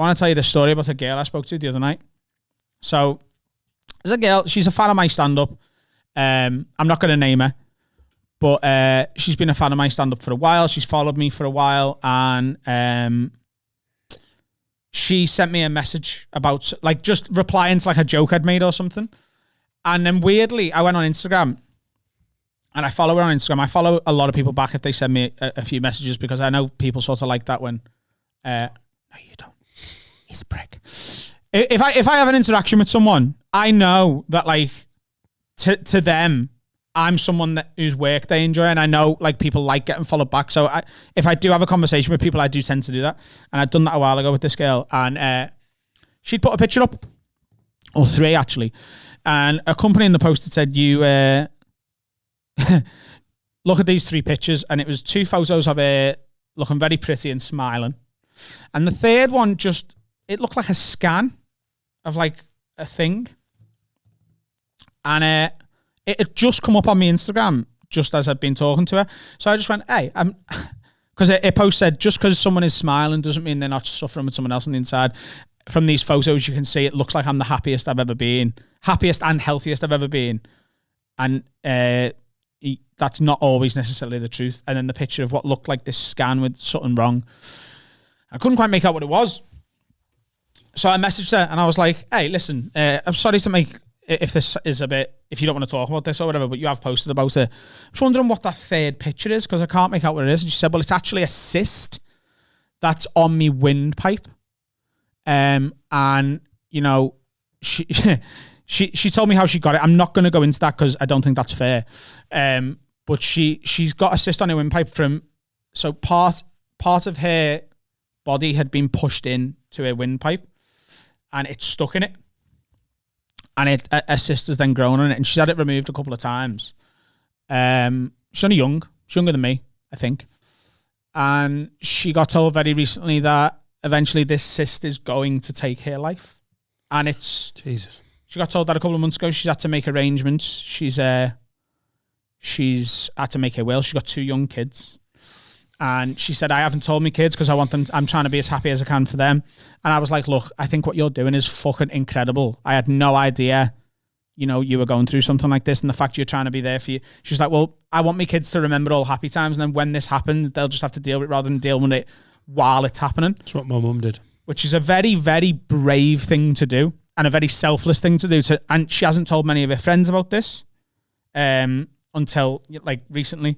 I want to tell you the story about a girl I spoke to the other night. So there's a girl, she's a fan of my stand-up. I'm not going to name her, but she's been a fan of my stand-up for a while. She's followed me for a while, and she sent me a message about, like, just replying to like a joke I'd made or something. And then weirdly, I went on Instagram, and I follow her on Instagram. I follow a lot of people back if they send me a few messages, because I know people sort of like that when... no, you don't. He's a prick. If I have an interaction with someone, I know that, like, to them, I'm someone whose work they enjoy, and I know, like, people like getting followed back. So if I do have a conversation with people, I do tend to do that. And I'd done that a while ago with this girl, and she'd put a picture up, or 3 actually, and a company in the post had said, you look at these 3 pictures, and it was 2 photos of her looking very pretty and smiling, and the third one just, it looked like a scan of like a thing, and it had just come up on my Instagram just as I'd been talking to her. So I just went, hey, because a post said, just because someone is smiling doesn't mean they're not suffering with someone else on the inside. From these photos, you can see it looks like I'm the happiest I've ever been, happiest and healthiest I've ever been, and that's not always necessarily the truth. And then the picture of what looked like this scan with something wrong, I couldn't quite make out what it was. So I messaged her and I was like, hey, listen, I'm sorry to make, if this is a bit, if you don't want to talk about this or whatever, but you have posted about it. I'm just wondering what that third picture is, because I can't make out what it is. And she said, well, it's actually a cyst that's on me windpipe. And, you know, she told me how she got it. I'm not going to go into that because I don't think that's fair. But she's got a cyst on her windpipe from, so part of her body had been pushed in to her windpipe, and it's stuck in it, and a cyst has then grown on it, and she's had it removed a couple of times. She's only young. She's younger than me, I think. And she got told very recently that eventually this cyst is going to take her life. And it's... Jesus. She got told that a couple of months ago. She's had to make arrangements. She's had to make her will. She's got 2 young kids. And she said, I haven't told me kids because I'm trying to be as happy as I can for them. And I was like, look, I think what you're doing is fucking incredible. I had no idea, you know, you were going through something like this, and the fact you're trying to be there for you. She was like, well, I want my kids to remember all happy times, and then when this happens, they'll just have to deal with it rather than deal with it while it's happening. That's what my mum did. Which is a very, very brave thing to do, and a very selfless thing to do. And she hasn't told many of her friends about this until, like, recently.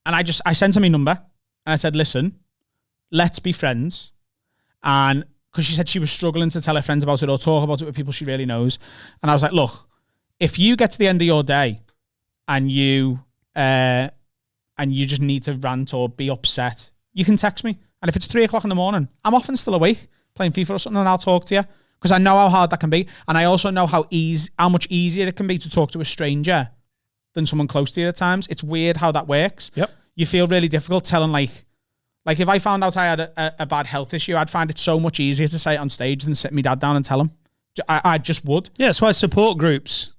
And I sent her my number, and I said, listen, let's be friends. And because she said she was struggling to tell her friends about it or talk about it with people she really knows. And I was like, look, if you get to the end of your day and you just need to rant or be upset, you can text me. And if it's 3:00 in the morning, I'm often still awake playing FIFA or something, and I'll talk to you, because I know how hard that can be. And I also know how much easier it can be to talk to a stranger than someone close to you at times. It's weird how that works. Yep. You feel really difficult telling, like if I found out I had a bad health issue, I'd find it so much easier to say it on stage than sit my dad down and tell him. I just would. Yeah, that's why support groups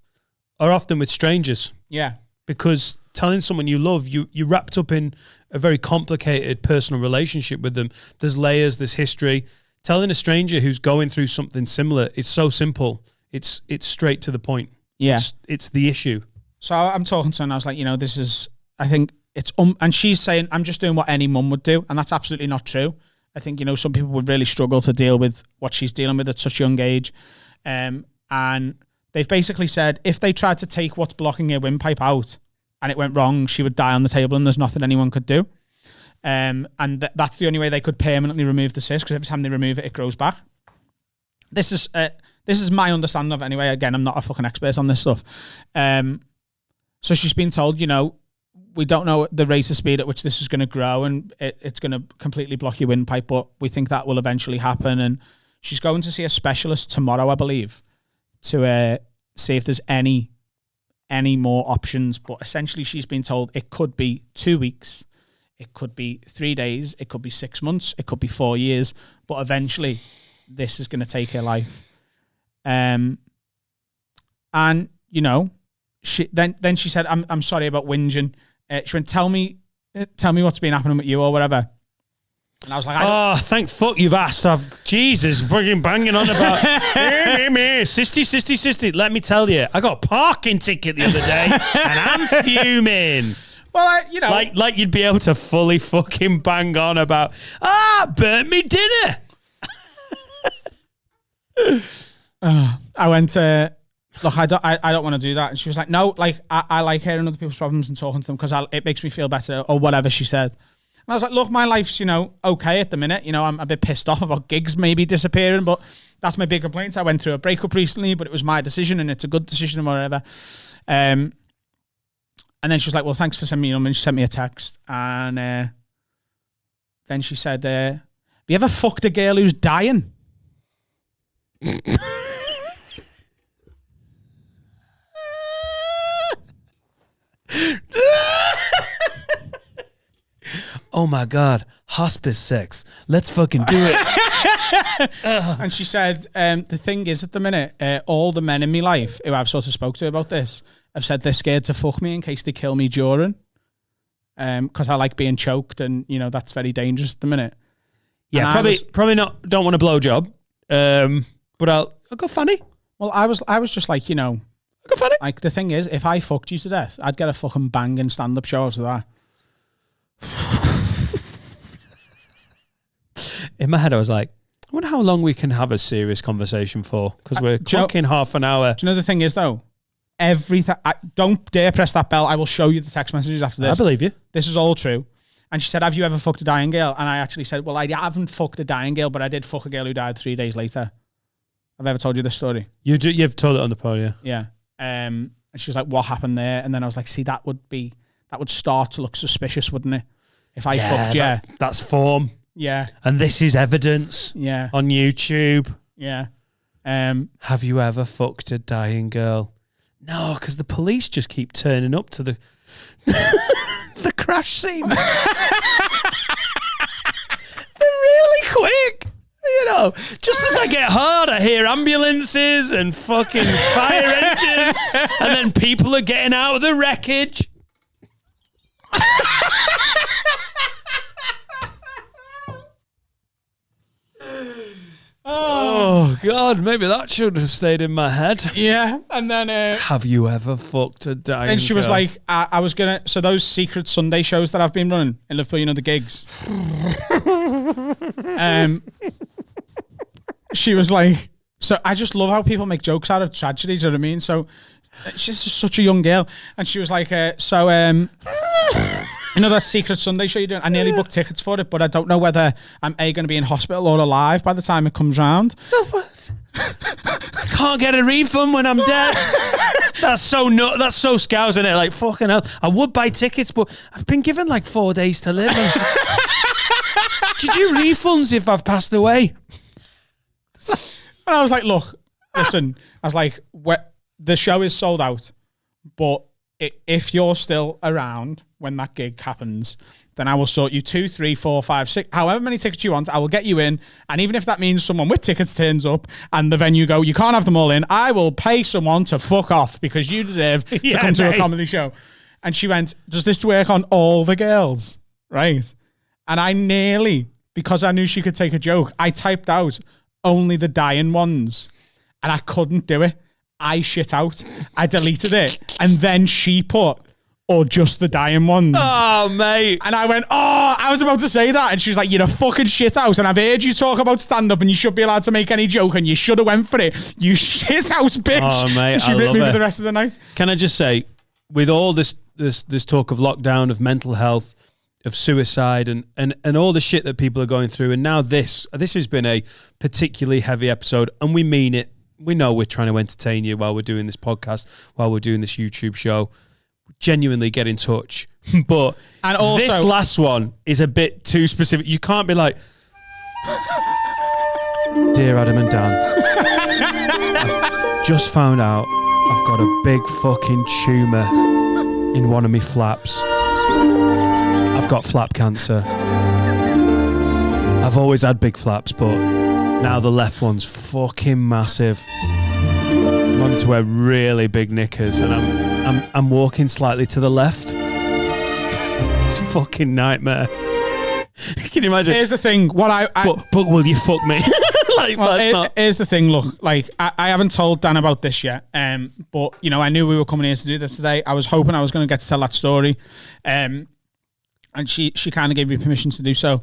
are often with strangers. Yeah. Because telling someone you love, you're wrapped up in a very complicated personal relationship with them. There's layers, there's history. Telling a stranger who's going through something similar, it's so simple. It's straight to the point. Yeah. It's the issue. So I'm talking to her and I was like, you know, this is, I think it's, and she's saying, I'm just doing what any mum would do. And that's absolutely not true. I think, you know, some people would really struggle to deal with what she's dealing with at such a young age. And they've basically said if they tried to take what's blocking her windpipe out and it went wrong, she would die on the table and there's nothing anyone could do. And that's the only way they could permanently remove the cyst, because every time they remove it, it grows back. This is my understanding of it anyway. Again, I'm not a fucking expert on this stuff. So she's been told, you know, we don't know the rate of speed at which this is going to grow, and it's going to completely block your windpipe, but we think that will eventually happen. And she's going to see a specialist tomorrow, I believe, to see if there's any more options. But essentially she's been told it could be 2 weeks, it could be 3 days, it could be 6 months, it could be 4 years, but eventually this is going to take her life. And, you know, then she said, I'm sorry about whinging. She went, tell me what's been happening with you or whatever. And I was like, oh, thank fuck you've asked. Jesus, fucking banging on about sissy. Let me tell you, I got a parking ticket the other day and I'm fuming. Well, like you'd be able to fully fucking bang on about, burnt me dinner. I went, look, I don't want to do that. And she was like, no, like, I like hearing other people's problems and talking to them because it makes me feel better or whatever she said. And I was like, look, my life's, okay at the minute. I'm a bit pissed off about gigs maybe disappearing, but that's my big complaint. I went through a breakup recently, but it was my decision and it's a good decision and whatever. And then she was like, well, thanks for sending me your number. And she sent me a text. And then she said, have you ever fucked a girl who's dying? Oh my God, hospice sex. Let's fucking do it. And she said, the thing is at the minute, all the men in my life who I've sort of spoke to about this have said they're scared to fuck me in case they kill me during. Because I like being choked and, that's very dangerous at the minute. Yeah, probably not, don't want a blowjob. But I'll go funny. Well, I was just like, I'll go funny. Like the thing is, if I fucked you to death, I'd get a fucking banging stand-up show out of that. In my head, I was like, I wonder how long we can have a serious conversation for, because we're clocking half an hour. Do you know the thing is, though? Everything. Don't dare press that bell. I will show you the text messages after this. I believe you. This is all true. And she said, have you ever fucked a dying girl? And I actually said, well, I haven't fucked a dying girl, but I did fuck a girl who died 3 days later. I've ever told you this story? You've told it on the pod, yeah. Yeah. And she was like, what happened there? And then I was like, see, that would start to look suspicious, wouldn't it? If I fucked you. That's form. Yeah. And this is evidence. Yeah. On YouTube. Yeah. Have you ever fucked a dying girl? No, because the police just keep turning up to the the crash scene. They're really quick. Just as I get hard, I hear ambulances and fucking fire engines, and then people are getting out of the wreckage. Oh God, maybe that should have stayed in my head. Yeah, and then have you ever fucked a dying And she girl? was like, I was gonna. So those secret Sunday shows that I've been running in Liverpool, the gigs. She was like, so I just love how people make jokes out of tragedies. You know what I mean? So she's just such a young girl, and she was like, that secret Sunday show you're doing? I nearly booked tickets for it, but I don't know whether I'm going to be in hospital or alive by the time it comes round. I can't get a refund when I'm dead. That's so scouse, isn't it? Like, fucking hell. I would buy tickets, but I've been given like 4 days to live. Do you do refunds if I've passed away? And I was like, look, listen. I was like, the show is sold out, but if you're still around when that gig happens, then I will sort you 2, 3, 4, 5, 6, however many tickets you want. I will get you in. And even if that means someone with tickets turns up and the venue go, you can't have them all in, I will pay someone to fuck off because you deserve to come to a comedy show. And she went, does this work on all the girls? Right. And I nearly, because I knew she could take a joke, I typed out only the dying ones. And I couldn't do it. I shit out. I deleted it. And then she put, or just the dying ones. Oh, mate. And I went, I was about to say that. And she was like, you're a fucking shit house. And I've heard you talk about stand-up and you should be allowed to make any joke and you should have went for it. You shit house bitch. Oh, mate, and she ripped me for the rest of the night. Can I just say, with all this talk of lockdown, of mental health, of suicide and all the shit that people are going through, and now this has been a particularly heavy episode, and we mean it. We know we're trying to entertain you while we're doing this podcast, while we're doing this YouTube show. Genuinely get in touch. But and also, this last one is a bit too specific. You can't be like, dear Adam and Dan, I've just found out I've got a big fucking tumour in one of my flaps. I've got flap cancer. I've always had big flaps, but now the left one's fucking massive. I'm having to wear really big knickers, and I'm walking slightly to the left. It's a fucking nightmare. Can you imagine? Here's the thing. But will you fuck me? Here's the thing. Look, like I haven't told Dan about this yet. But you know, I knew we were coming here to do this today. I was hoping I was going to get to tell that story. And she kind of gave me permission to do so.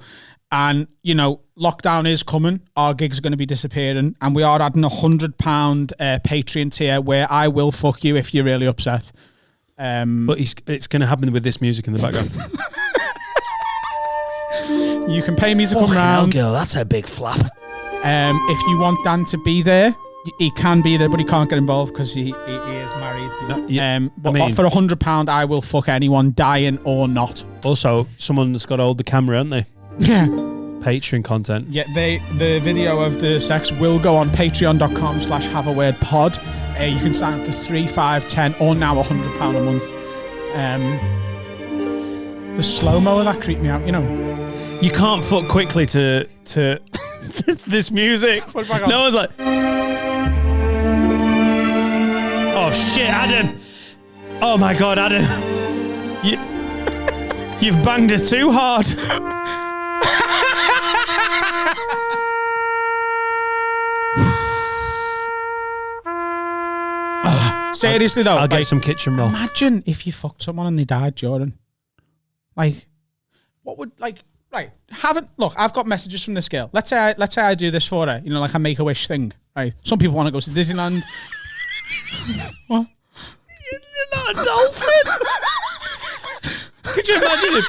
And you know, lockdown is coming. Our gigs are going to be disappearing, and we are adding £100 Patreon tier where I will fuck you if you're really upset. But it's going to happen with this music in the background. You can pay me to come round. Girl, that's a big flap. If you want Dan to be there, he can be there, but he can't get involved because he is married. But for £100, I will fuck anyone, dying or not. Also, someone's got to hold the camera, haven't they? Yeah. Patreon content. Yeah, the video of the sex will go on patreon.com/haveawordpod. You can sign up for £3, £5, £10, or now £100 a month. The slow-mo of that creeped me out, you know. You can't fuck quickly to this music. No one's like, oh shit, Adam. Oh my God, Adam. You've banged her too hard. Seriously though, I'll get some kitchen roll. Imagine if you fucked someone and they died, Jordan. Like, what would look, I've got messages from this girl. Let's say I do this for her, you know, like a Make-A-Wish thing, right? Some people want to go to Disneyland. What? You're not a dolphin. Could you imagine if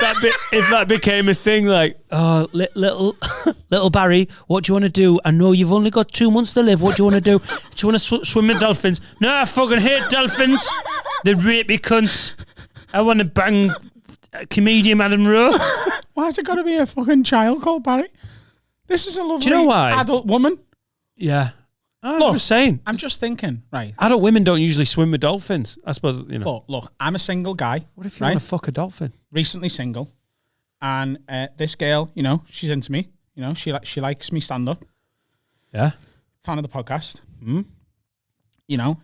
that became a thing? Like, oh, little Barry, what do you want to do? I know you've only got 2 months to live. What do you want to do? Do you want to swim with dolphins? No, I fucking hate dolphins. They rape me cunts. I want to bang comedian Adam Rowe. Why has it got to be a fucking child called Barry? This is a lovely adult woman. Yeah. I'm just saying. I'm just thinking, right? Adult women don't usually swim with dolphins. I suppose, you know. Look, I'm a single guy. What if you want to fuck a dolphin? Recently single. And this girl, you know, she's into me. You know, she likes me stand up. Yeah. Fan of the podcast. You know,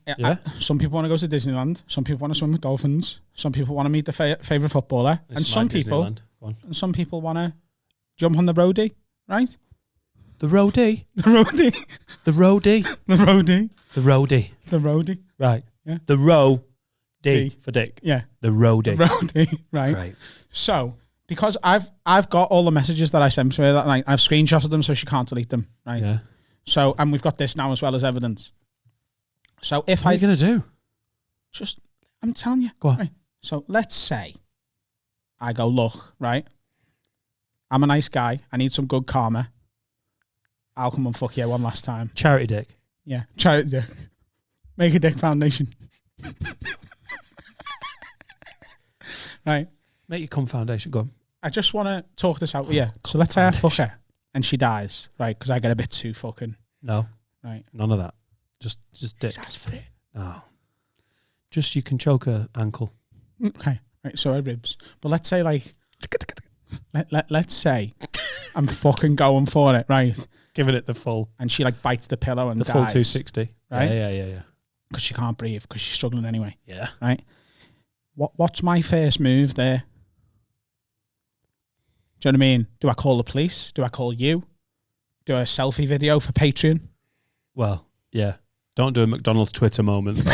some people want to go to Disneyland. Some people want to swim with dolphins. Some people want to meet their favourite footballer. And some people want to jump on the roadie, right? The roadie. The roadie. The roadie. The roadie. The roadie. The roadie. Right. Yeah. The row D for dick. Yeah. The roadie. The roadie. Right. So, because I've got all the messages that I sent to her that night, I've screenshotted them so she can't delete them. Right. Yeah. So, and we've got this now as well as evidence. So if what are you going to do? I'm telling you. Go on. Right. So let's say I go, look, right, I'm a nice guy. I need some good karma. I'll come and fuck you one last time. Charity dick. Yeah, charity dick. Make a Dick Foundation. Right. Make your cum foundation. Go on. I just want to talk this out with you. So let's say I fuck her and she dies, right, because I get a bit too fucking... No. Right. None of that. Just dick. Just ask for it. No. Just you can choke her ankle. Okay. Right, so her ribs. But let's say like... let's say I'm fucking going for it, right? Giving it the full... And she like bites the pillow and the dies. full 260. Right? Yeah. Because she can't breathe, because she's struggling anyway. Yeah. Right? What's my first move there? Do you know what I mean? Do I call the police? Do I call you? Do a selfie video for Patreon? Well, yeah. Don't do a McDonald's Twitter moment.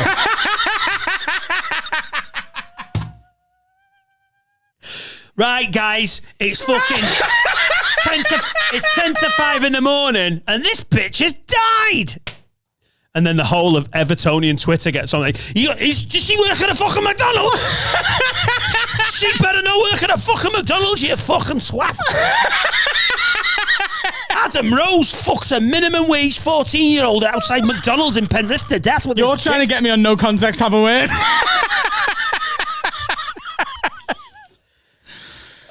Right, guys, it's fucking 10 to 5 in the morning, and this bitch has died. And then the whole of Evertonian Twitter gets on like, does she work at a fucking McDonald's? She better not work at a fucking McDonald's, you fucking swat. Adam Rose fucked a minimum wage 14-year-old outside McDonald's in Penrith to death with You're trying to get me on no context, have a word.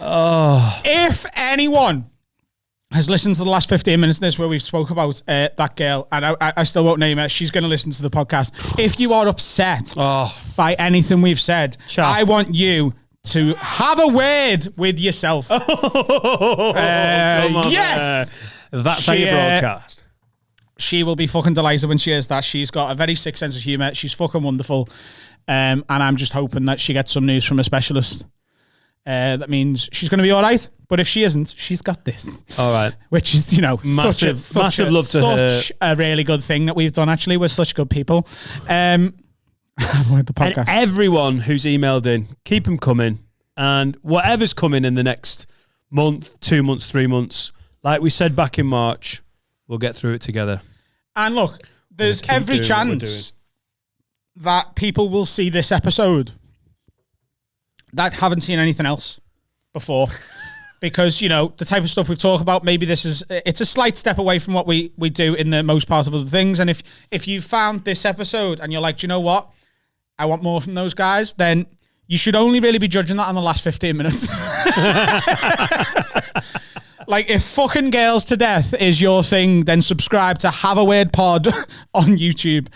Oh. If anyone has listened to the last 15 minutes of this where we've spoke about that girl, and I still won't name her, she's going to listen to the podcast. If you are upset by anything we've said, I want you to have a word with yourself. Come on, yes! That's how you broadcast. She will be fucking delighted when she hears that. She's got a very sick sense of humour. She's fucking wonderful. And I'm just hoping that she gets some news from a specialist. That means she's going to be all right. But if she isn't, she's got this. All right. Which is, massive love to her. Such a really good thing that we've done, actually. We're such good people. The podcast. And everyone who's emailed in, keep them coming. And whatever's coming in the next month, 2 months, 3 months, like we said back in March, we'll get through it together. And look, there's every chance that people will see this episode that haven't seen anything else before. Because, the type of stuff we've talked about, maybe it's a slight step away from what we do in the most part of other things. And if you found this episode and you're like, do you know what? I want more from those guys, then you should only really be judging that on the last 15 minutes. Like, if fucking girls to death is your thing, then subscribe to Have a Word Pod on YouTube.